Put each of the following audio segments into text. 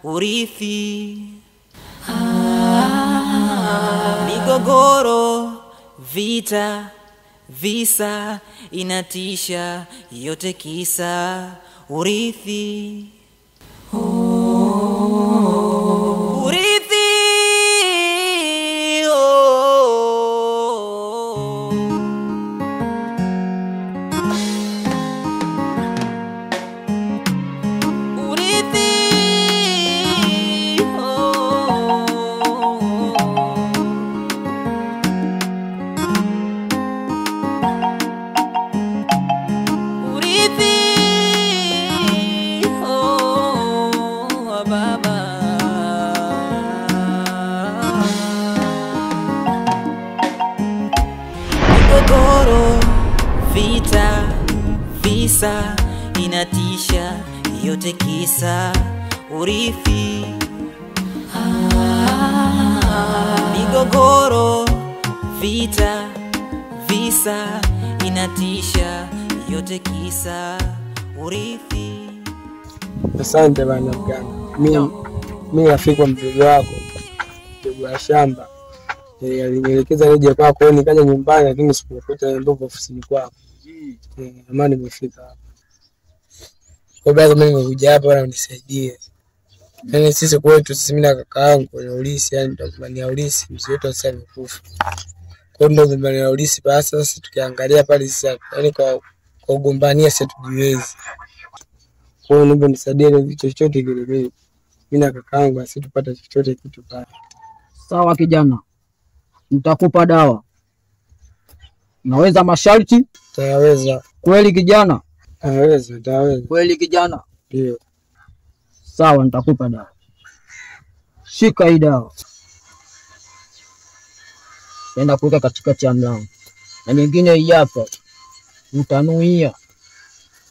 urithi, migogoro, vita, visa, inatisha, yote kisa urithi. Urithi, migogoro, vita, visa, inatisha, yote kisa urithi. Migogoro, vita, visa, inatisha, yote kisa urithi. Asante bana mganga. Mimi rafiki mdogo wako, mdogo wa shamba. Alinielekeza nije kwako, nikaja nyumbani lakini sikukuta, ndio ofisini kwako. Amani nimefika hapa. Kwa baadhi mimi nimekuja hapa na unisaidie. Yaani sisi kwetu, sisi mimi na kaka yangu na ulisi, yani tutakubania ulisi, mzee wetu sasa amekufa. Kwa ndio kumbania ulisi basi. Sasa tukiangalia pale sasa, yani kwa kugombania sisi tujiwezi. Kwa hiyo niombe nisaidie na vitu chochote kile, mimi na kaka yangu basi tupate chochote kitu pale. Sawa kijana, nitakupa dawa. Naweza masharti? Tayaweza. Kweli kijana? Tayaweza, tayaweza. Kweli kijana? Ndio. Sawa, nitakupa dawa. Shika hii dawa. Nenda kuweka katikati ya mlango. Na nyingine hii hapa utanuia.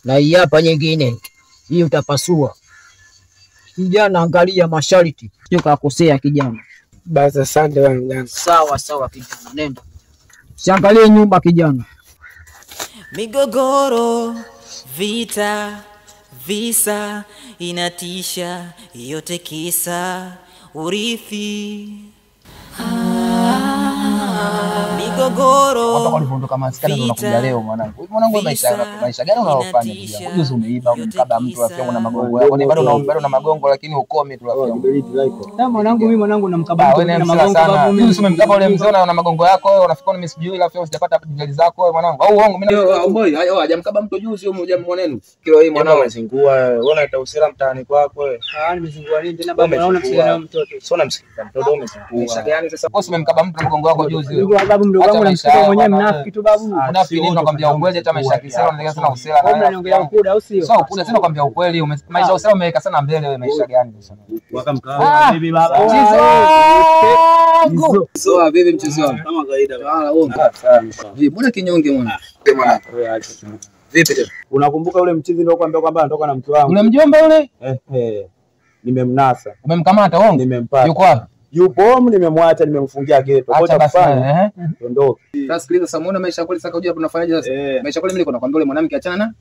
Na hii hapa nyingine hii utapasua. Kijana, angalia masharti, sio kakosea kijana. Basi asante bwana. Sawa sawa kijana, nenda. Siangalie nyumba kijana. Migogoro, vita, visa, inatisha, yote kisa urithi. Migogoro, watu walivyoondoka maskani tunakuja leo mwanangu. Mwanangu maisha gani unaofanya pia? Huyu umeiba mkaba mtu afia una magongo yako. Ni bado na magongo lakini ukome tu afia. Na mwanangu mimi na mkaba mtu na magongo babu. Mimi umemkaba ule mzee una magongo yako wewe, unafikiri mimi sijui ila afia usijapata dijali zako wewe mwanangu. Au uongo mimi boy, hayo hajamkaba mtu juzi au mwanenu. Kilo hii mwanangu umezingua wewe. Unaona utausira mtaani kwako wewe. Nimezingua nini tena baba, naona msichana mtoto. Sio namsikia mtoto umezingua. Maisha gani sasa? Wewe umemkaba mtu na magongo yako juzi wewe. Ndio babu, mdogo wangu namsikia mwenyewe mnafiki tu babu. Unafiki nini? Nakwambia ukweli, hata maisha kisema unataka sana usela na wewe. Unaongea ukweli au sio? Sio ukweli, sina kwambia ukweli. Maisha usela umeweka sana mbele wewe, maisha gani sasa? Wakamkaa bibi baba. Mchezo. Sio bibi mchezo wangu. Kama kawaida. Wala uongo. Vipi mbona kinyonge mwana? Vipi tena? Unakumbuka ule mchizi ndio kwambia kwamba anatoka na mke wangu? Ule mjomba yule? Nimemnasa. Umemkamata uongo? Nimempata. Yuko wapi? Yupo, nimemwacha, nimemfungia geto. Acha kufanya, ondoke. Sasa sikiliza, sasa muone maisha kule, sasa unajua tunafanyaje sasa? Maisha kule mimi niko nakwambia ule mwanamke achana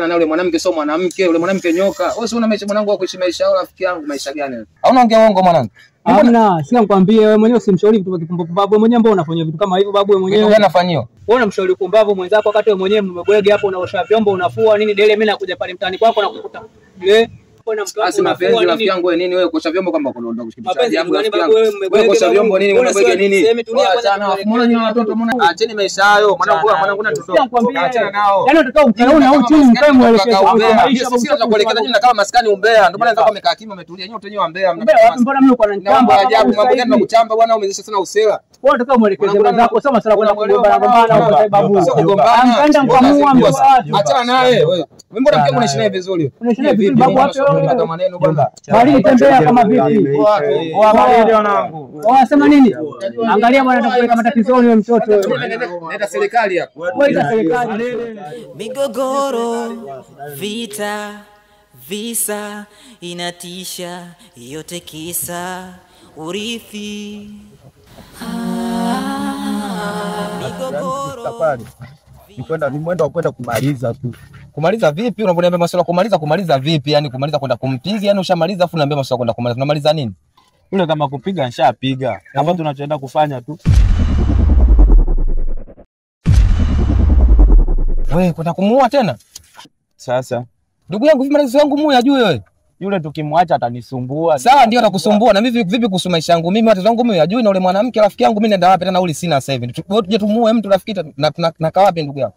na ule mwanamke, sio mwanamke, ule mwanamke nyoka. Wewe sio una maisha mwanangu wa kuishi maisha yao rafiki yangu, maisha gani wewe? Au unaongea uongo mwanangu? Hamna, sina nikwambie wewe mwenyewe usimshauri mtu kipumbavu babu, wewe mwenyewe mbona unafanya vitu kama hivyo babu, wewe mwenyewe. Wewe unafanyio? Wewe unamshauri kumbavu mwenzako wakati wewe mwenyewe mmebwege hapo, unaosha vyombo, unafua nini dele, mimi nakuja pale mtaani kwako na kukuta. Basi mapenzi rafiki yangu wewe nini wewe kuosha vyombo kama unaondoka kushikisha yangu rafiki yangu. Wewe kuosha vyombo nini unabwege nini? Mbona nyinyi watoto mbona acheni maisha hayo mwanangu na tutoka. Achana nao. Yaani utakao ukaona au chini mkae muelekeze maisha sisi tunakuelekeza nyinyi kama maskani umbea. Ndio maana ndio umekaa kimya umetulia nyote wenyewe umbea. Mbona mimi uko na nchamba ajabu mambo gani tunakuchamba bwana umezisha sana usela. Wewe utakao muelekeze mwenzako sio masuala kwenda kugombana huko babu. Sio kugombana. Angaenda mkamua mtu. Achana naye wewe. Mbona mke unaishi naye vizuri? Unaishi naye vizuri babu wapi wewe? Maneno bwana. Bali tembea kama vipi? Wa bali wanangu. Wanasema nini? Angalia bwana atakupeleka matatizoni wewe mtoto wewe. Nenda serikali hapo. Wewe serikali. Migogoro, vita, visa, inatisha, yote kisa urithi. Migogoro. Ni mwendo wa kwenda kumaliza tu. Kumaliza vipi? Unaponiambia masuala kumaliza vipi? Yani kumaliza kwenda kumpiga, yani ushamaliza afu niambia masuala kwenda kumaliza. Tunamaliza nini? Yule kama kupiga nishapiga. Hapa tunachoenda kufanya tu. Wewe kwenda kumuua tena? Sasa Ndugu yangu vipi malizo yangu muue ajue wewe? yule tukimwacha atanisumbua. Sawa ndio atakusumbua na mimi vipi kuhusu maisha yangu mimi watoto wangu mimi ajui na ule mwanamke rafiki yangu mimi naenda wapi tena uli sina sasa hivi. Tuje tumuue mtu rafiki na kaa wapi ndugu yangu?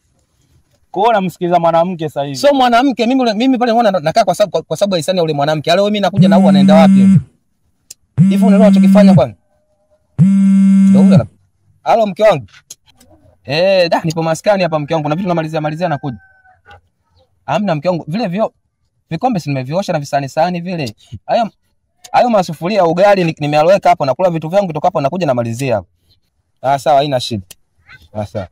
Kuona msikiza mwanamke sasa hivi. Sio mwanamke mimi pale unaona nakaa kwa sababu hisani ya ule mwanamke. Leo mimi nakuja na huyu anaenda wapi? Hivi unaelewa unachokifanya kwani? Ndio huyo. Halo mke wangu. Nipo maskani hapa mke wangu. Na vitu namalizia nakuja. Hamna mke wangu. Vile vikombe si nimeviosha na visani vile. Hayo masufuria ya ugali nimealoweka hapo nakula vitu vyangu kutoka hapo nakuja namalizia hapo. Sawa haina shida. Sawa.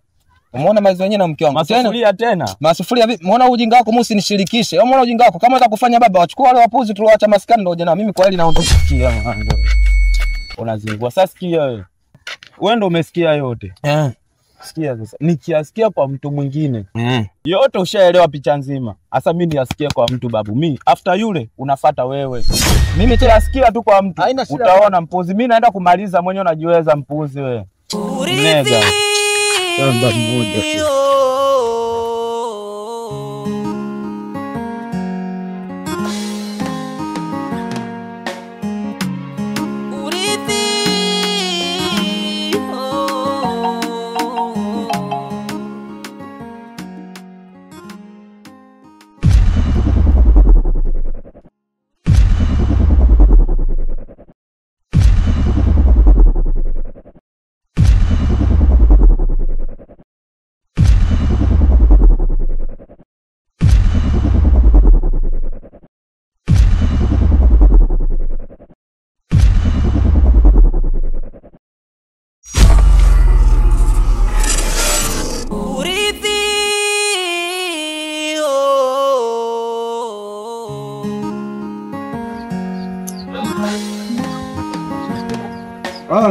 Umeona maizo yenyewe na mke wangu. Masufuria tena. Masufuria vipi? Umeona ujinga wako mimi usinishirikishe. Umeona ujinga wako kama unataka kufanya baba wachukua wale wapuzi tulioacha maskani ndio jana mimi kwa hili naondoka sikia mwanangu. Unazingua. Sasa sikia wewe. Wewe ndio umesikia yote. Sikia sasa. Nikiasikia kwa mtu mwingine. Yote ushaelewa picha nzima. Sasa mimi niasikie kwa mtu babu. Mimi after yule unafuata wewe. Mimi nitasikia tu kwa mtu. Utaona mpuzi. Mimi naenda kumaliza mwenyewe unajiweza mpuzi wewe. Nega. Shamba mmoja.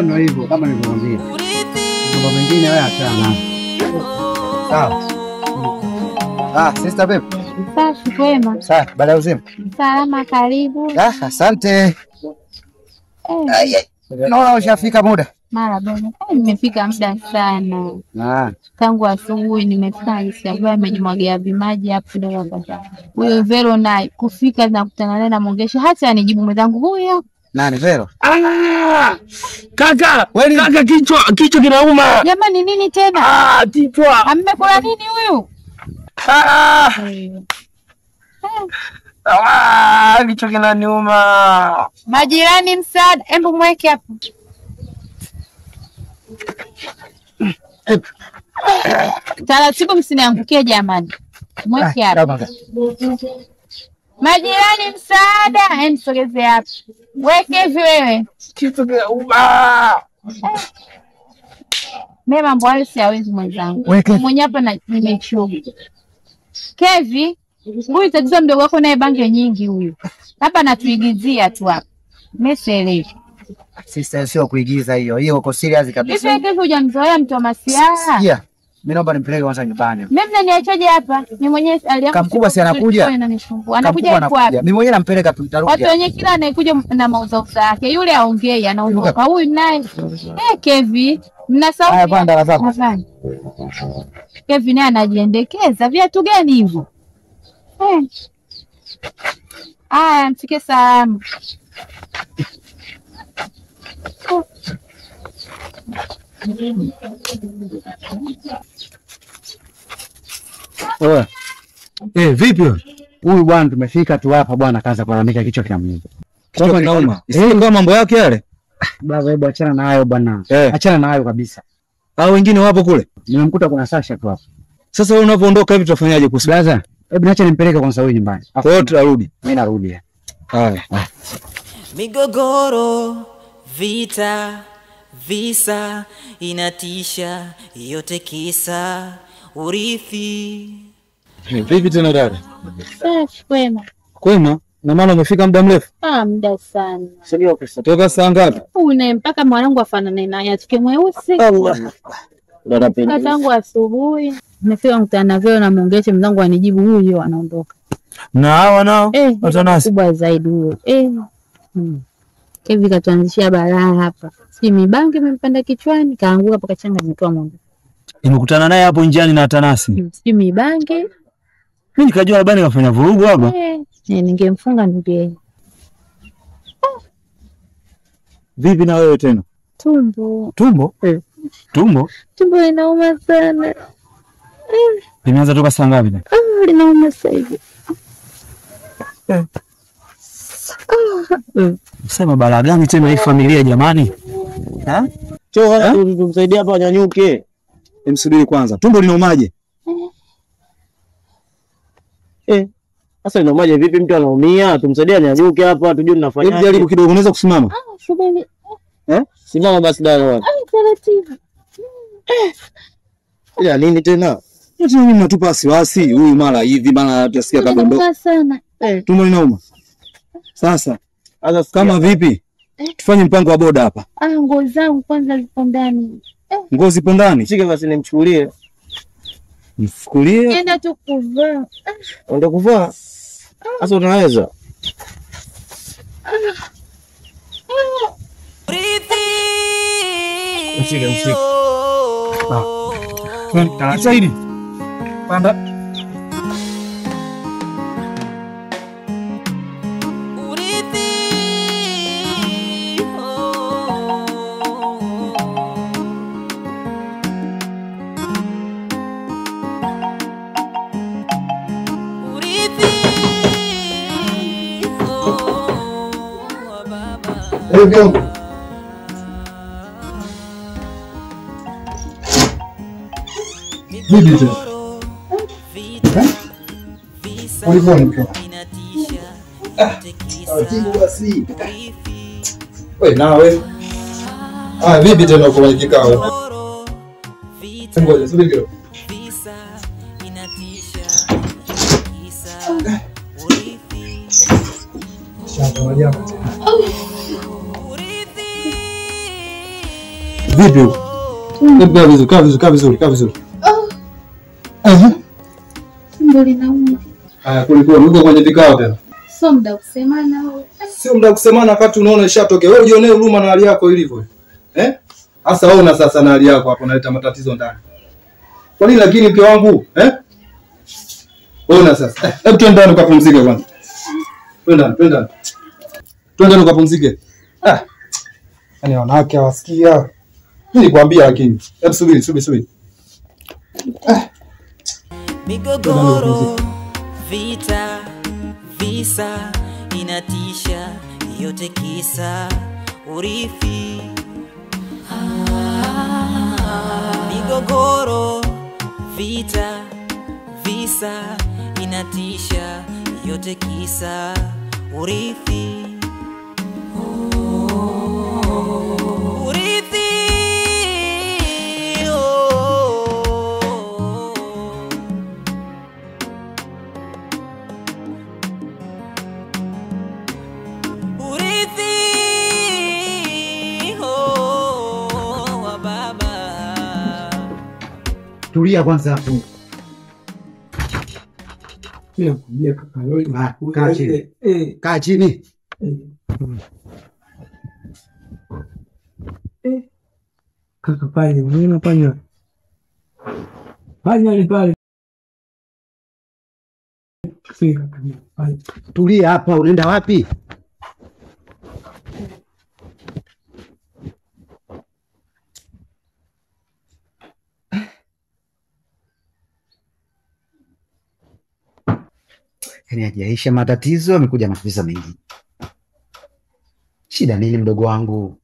Ndio hivyo kama nilivyokuambia. Mambo mengine wewe achana. Sawa. Sister babe. Safi kwema. Sawa, baada ya uzima. Salama karibu. Asante. Naona ushafika muda. Mara bwana. Nimefika muda sana. Tangu asubuhi nimefika nishaambia amejimwagia vimaji hapo ndio hapa. Huyo Vero naye kufika na kukutana naye na mongesha hata anijibu mwenzangu huyo. Nani Vero? Kaka, kaka kichwa kinauma. Jamani nini tena? Kichwa. Amekula nini huyu? Kichwa kinaniuma. Majirani msaada, hebu mweke hapo. Taratibu msiniangukie jamani. Mweke hapo. Majirani msaada, msogeze hapo. Weke hivi wewe. Kichwa kinauma. Mimi mambo hayo siwezi mwenzangu. Mwenye hapa na nimechoka. Kevi, huyu tatizo mdogo wako naye bange nyingi huyu. Hapa anatuigizia tu hapa. Mimi sielewi. Sister sio kuigiza hiyo. Hiyo uko serious kabisa. Hivi Kevi hujamzoea mtu wa masiara? Sikia. Mimi naomba nimpeleke kwanza nyumbani. Mimi mnaniachaje hapa? Mimi mwenyewe aliangu. Kamkubwa si anakuja. Anakuja yuko hapa. Mimi mwenyewe nampeleka tutarudi. Watu wenyewe kila anayekuja na mauzauza yake. Yule aongei anaondoka. Huyu naye. Kevi, mnasahau. Haya panda zako. Kevi naye anajiendekeza. Viatu gani hivyo? Mfike salama. Vipi wewe? Huyu bwana tumefika tu hapa bwana kaanza kulalamika kichwa kinamuuma. Kichwa kinauma. Ndio mambo yake yale. Baba hebu achana na hayo bwana. Achana na hayo kabisa. Hao wengine wapo kule? Nimemkuta kuna Sasha tu hapa. Sasa wewe unapoondoka hivi tutafanyaje kusilaza? Hebu niache nimpeleke kwanza huyu nyumbani. Kwa hiyo tutarudi. Mimi narudi. Haya. Migogoro, vita, visa, inatisha, yote kisa, urithi. Vipi tena dada? Safi kwema. Kwema? Na maana umefika muda mrefu? Muda sana. Toka saa ngapi? Una mpaka mwanangu afanane naye atike mweusi. Allah. Tangu asubuhi nimefika mkutana vile na Mongeshe mzangu anijibu huyo anaondoka. Na hawa nao watanasi kubwa zaidi huyo. Hivi katuanzishia balaa hapa. Si mibangi imempanda kichwani kaanguka mpaka changa nimetoa Mungu. Nimekutana naye hapo njiani na Tanasi. Si mibangi. Mimi nikajua labda kafanya vurugu hapa. Ningemfunga ndio. Vipi na wewe tena? Tumbo. Tumbo? Tumbo? Tumbo linauma sana. Limeanza toka saa ngapi? Linauma sasa hivi. Sema balaa gani tena hii familia jamani? Tumsaidie hapa wanyanyuke. Msubiri kwanza. Tumbo linaumaje? Sasa linaumaje vipi mtu anaumia? Tumsaidie anyanyuke hapa tujue tunafanya. Hebu jaribu kidogo unaweza kusimama? Shubeni. Simama basi dada bwana. Taratibu. Ila nini tena? Eti nyinyi mnatupa wasiwasi, huyu mara hivi mara utasikia kabla sana. Tumbo linauma. Sasa kama vipi? Tufanye mpango wa boda hapa. Nguo zangu kwanza zipo ndani. Nguo zipo ndani? Shika basi nimchukulie. Nifukulie? Nenda tu kuvaa. Nenda kuvaa? Sasa unaweza? Mshike. Saidi. Panda. Bibi tu. Ulivyonika. Timu basi. Wewe nawe. Bibi tena kwa kikao. Ngoja subiri kidogo. Vipi? Kaa vizuri. Tumbo linauma. Kulikuwa uko kwenye vikao tena. Sio muda kusemana wewe. Sio muda kusemana wakati unaona ishatokea. Wewe ujionee huruma na hali yako ilivyo. Sasa ona sasa na hali yako hapo unaleta matatizo ndani. Kwa nini lakini mke wangu? Ona sasa. Hebu twende ndani ukapumzike kwanza. Twende ndani ukapumzike. Yaani wanawake hawasikia. Nilikwambia lakini. Hebu subiri. Migogoro, vita, visa, inatisha, yote kisa, urithi. Migogoro, vita, visa, inatisha, yote kisa, urithi. Tulia kwanza hapo. Kaa chini. Kaka pale, unaona panya? Panya ni pale. Tulia hapa, unaenda wapi? Yaani hajaisha matatizo, amekuja matatizo mengi. Shida nini mdogo wangu?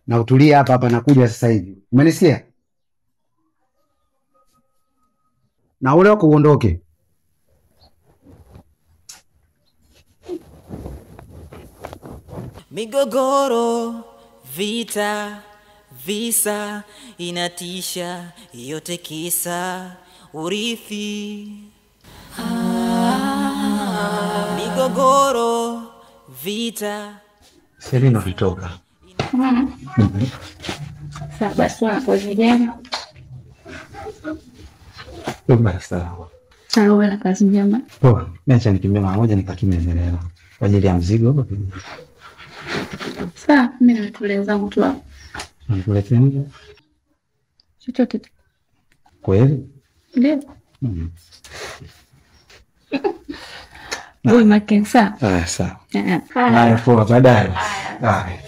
Na utulie hapa nakuja sasa hivi. Umenisikia? Na ule wako uondoke. Migogoro, vita, visa, inatisha, yote kisa, urithi. Migogoro, vita. Selina vitoka. Sawa basi wanapojana. Sawa. Sawa na kazi njema. Poa, niacha nikimbia mara moja nikakimia endelea. Kwa ajili ya mzigo hapo. Sawa, mimi natulea zangu tu hapo. Nikuletea nini? Chochote. Kweli? Ndio. Boy makensa. Sawa. Haya, poa, baadaye. Haya.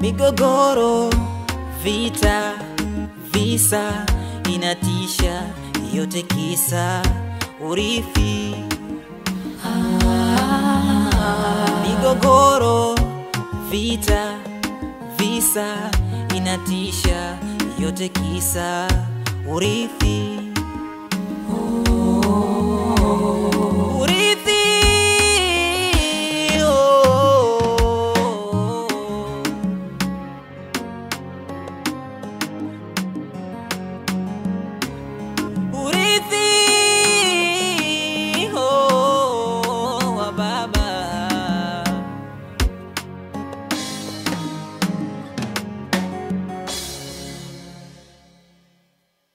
Migogoro, vita, visa, inatisha, yote kisa, urithi. Migogoro, vita, visa, inatisha, yote kisa, urithi.